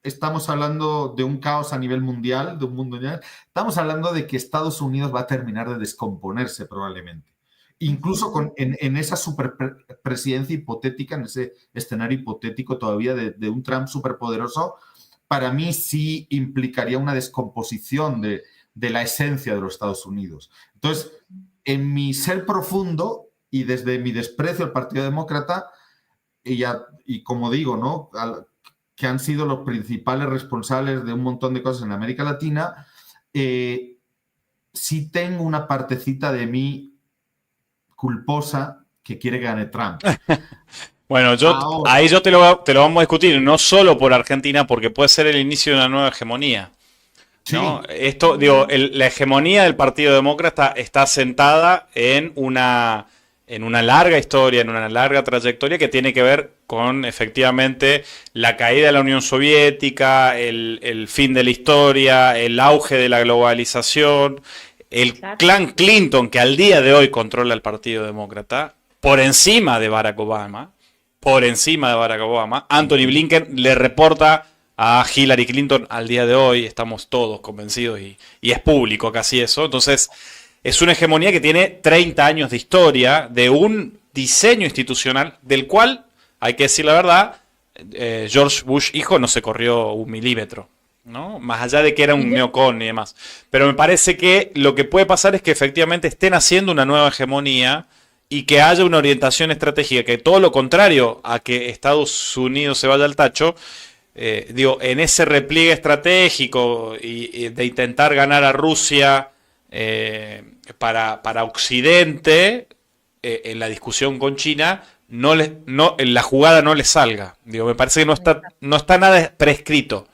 estamos hablando de un caos a nivel mundial, de un mundo mundial, estamos hablando de que Estados Unidos va a terminar de descomponerse probablemente. Incluso en esa superpresidencia hipotética, en ese escenario hipotético todavía de un Trump superpoderoso, para mí sí implicaría una descomposición de la esencia de los Estados Unidos. Entonces, en mi ser profundo y desde mi desprecio al Partido Demócrata, y como digo, ¿no?, que han sido los principales responsables de un montón de cosas en América Latina, sí tengo una partecita de mí culposa que quiere que gane Trump. Bueno, ahí te lo vamos a discutir, no solo por Argentina, porque puede ser el inicio de una nueva hegemonía, ¿no? Sí. Esto, digo, la hegemonía del Partido Demócrata está sentada en una larga historia, en una larga trayectoria que tiene que ver con, efectivamente, la caída de la Unión Soviética, el fin de la historia, el auge de la globalización, el clan Clinton, que al día de hoy controla el Partido Demócrata, por encima de Barack Obama. Anthony Blinken le reporta a Hillary Clinton al día de hoy, estamos todos convencidos y es público casi eso. Entonces, es una hegemonía que tiene 30 años de historia, de un diseño institucional del cual, hay que decir la verdad, George Bush hijo no se corrió un milímetro, ¿no? Más allá de que era un neocon y demás. Pero me parece que lo que puede pasar es que efectivamente estén haciendo una nueva hegemonía y que haya una orientación estratégica, que todo lo contrario a que Estados Unidos se vaya al tacho, en ese repliegue estratégico y de intentar ganar a Rusia para Occidente, en la discusión con China, en la jugada no le salga. Me parece que no está nada prescrito.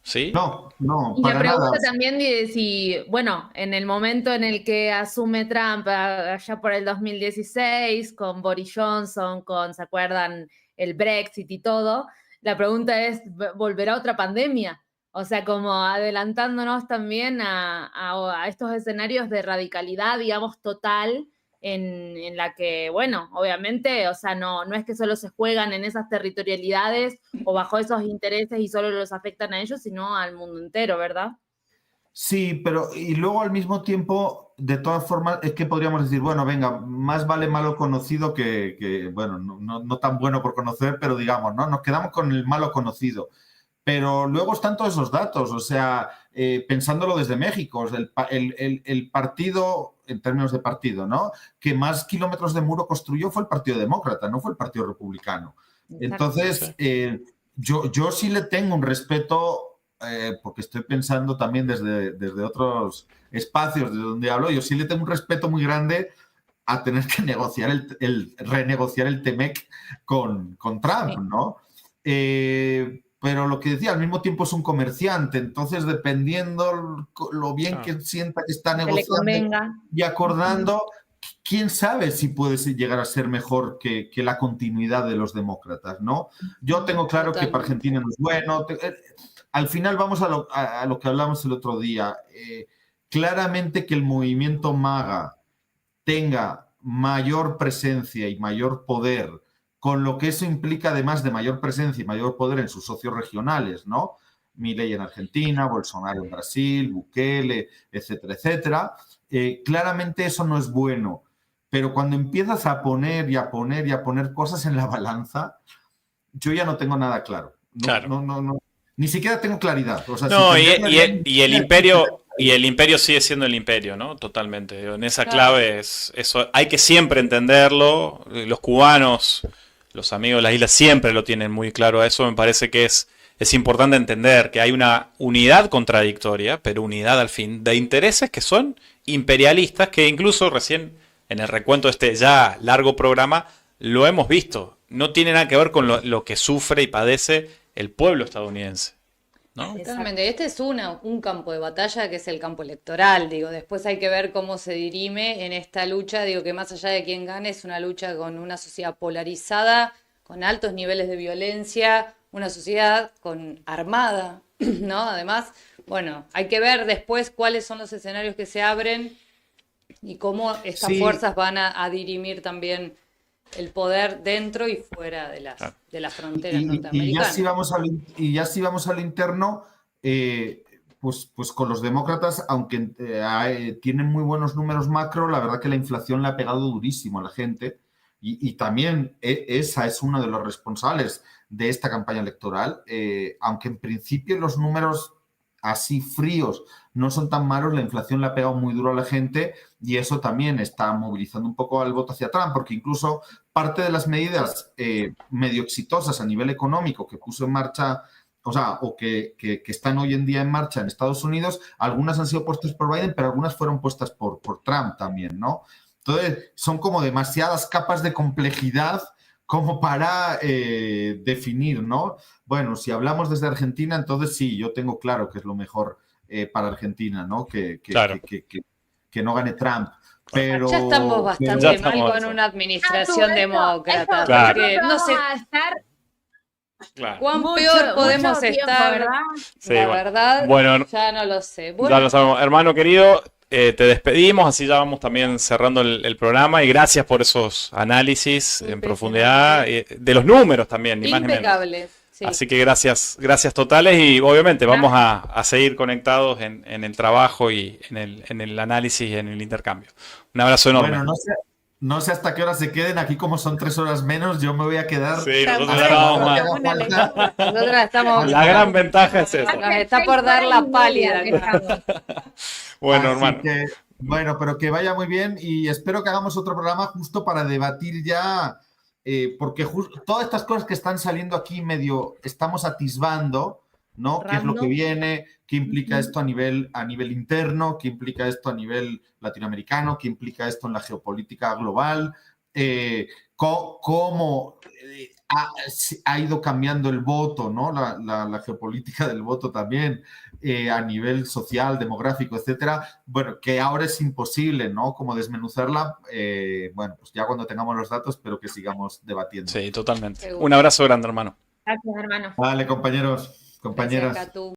¿Sí? No, y la pregunta también de si, bueno, en el momento en el que asume Trump, allá por el 2016, con Boris Johnson, ¿se acuerdan? El Brexit y todo, la pregunta es, ¿volverá otra pandemia? O sea, como adelantándonos también a estos escenarios de radicalidad, digamos, total, en la que, bueno, obviamente, o sea, no es que solo se juegan en esas territorialidades o bajo esos intereses y solo los afectan a ellos, sino al mundo entero, ¿verdad? Sí, pero y luego al mismo tiempo, de todas formas, es que podríamos decir, bueno, venga, más vale malo conocido que bueno, no tan bueno por conocer, pero digamos, ¿no? Nos quedamos con el malo conocido. Pero luego están todos esos datos, o sea, pensándolo desde México, el partido, en términos de partido, ¿no?, que más kilómetros de muro construyó fue el Partido Demócrata, no fue el Partido Republicano. Entonces, yo sí le tengo un respeto, porque estoy pensando también desde otros espacios de donde hablo, yo sí le tengo un respeto muy grande a tener que renegociar el TEMEC con Trump, ¿no? Pero lo que decía, al mismo tiempo es un comerciante, entonces dependiendo lo bien que sienta que está negociando y acordando, quién sabe si puede llegar a ser mejor que la continuidad de los demócratas, ¿no? Yo tengo claro que para Argentina no es bueno. Al final vamos a lo que hablamos el otro día. Claramente que el movimiento MAGA tenga mayor presencia y mayor poder con lo que eso implica además de mayor presencia y mayor poder en sus socios regionales, ¿no? Milei en Argentina, Bolsonaro en Brasil, Bukele, etcétera, etcétera. Claramente eso no es bueno, pero cuando empiezas a poner y a poner y a poner cosas en la balanza, yo ya no tengo nada claro. Claro. No, ni siquiera tengo claridad. O sea, No, si y el imperio sigue siendo el imperio, ¿no? Totalmente. En esa clave eso hay que siempre entenderlo. Los cubanos, los amigos de las islas siempre lo tienen muy claro a eso. Me parece que es importante entender que hay una unidad contradictoria, pero unidad al fin, de intereses que son imperialistas, que incluso recién en el recuento de este ya largo programa lo hemos visto. No tiene nada que ver con lo que sufre y padece el pueblo estadounidense, ¿no? Totalmente. Este es un campo de batalla que es el campo electoral, digo. Después hay que ver cómo se dirime en esta lucha, digo, que más allá de quién gane, es una lucha con una sociedad polarizada, con altos niveles de violencia, una sociedad armada, ¿no? Además, bueno, hay que ver después cuáles son los escenarios que se abren y cómo estas fuerzas van a dirimir también el poder dentro y fuera de las fronteras norteamericanas. Y ya si vamos al interno, pues con los demócratas, aunque tienen muy buenos números macro, la verdad que la inflación le ha pegado durísimo a la gente y también esa es uno de los responsables de esta campaña electoral, aunque en principio los números así fríos no son tan malos, la inflación le ha pegado muy duro a la gente y eso también está movilizando un poco al voto hacia Trump, porque incluso parte de las medidas medio exitosas a nivel económico que puso en marcha, o que están hoy en día en marcha en Estados Unidos, algunas han sido puestas por Biden, pero algunas fueron puestas por Trump también, ¿no? Entonces, son como demasiadas capas de complejidad como para definir, ¿no? Bueno, si hablamos desde Argentina, entonces sí, yo tengo claro que es lo mejor para Argentina, ¿no? Que no gane Trump. Pero, ya estamos bastante mal con una administración demócrata. Claro. Porque no sé cuán peor podemos estar. ¿Verdad? Sí, La verdad, bueno, ya no lo sé. ya lo sabemos. Hermano querido, te despedimos, así ya vamos también cerrando el programa y gracias por esos análisis en profundidad, de los números también, ni más ni menos. Impecables. Sí. Así que gracias totales y obviamente vamos a seguir conectados en el trabajo y en el análisis y en el intercambio. Un abrazo enorme. Bueno, no sé hasta qué hora se queden, aquí como son 3 horas menos, yo me voy a quedar. Sí, nosotros estamos más. Nosotros estamos. La gran ventaja es esa. Nos está por dar la pálida. Bueno, Así hermano. Bueno, pero que vaya muy bien y espero que hagamos otro programa justo para debatir ya, porque todas estas cosas que están saliendo aquí medio estamos atisbando, ¿no? ¿Qué es lo que viene? ¿Qué implica esto a nivel interno? ¿Qué implica esto a nivel latinoamericano? ¿Qué implica esto en la geopolítica global? ¿Cómo ha ido cambiando el voto, ¿no? La geopolítica del voto también a nivel social, demográfico, etcétera. Bueno, que ahora es imposible, ¿no? Como desmenuzarla. Bueno, pues ya cuando tengamos los datos, espero que sigamos debatiendo. Sí, totalmente. Seguro. Un abrazo grande, hermano. Gracias, hermano. Vale, compañeros, compañeras. Gracias, Catu.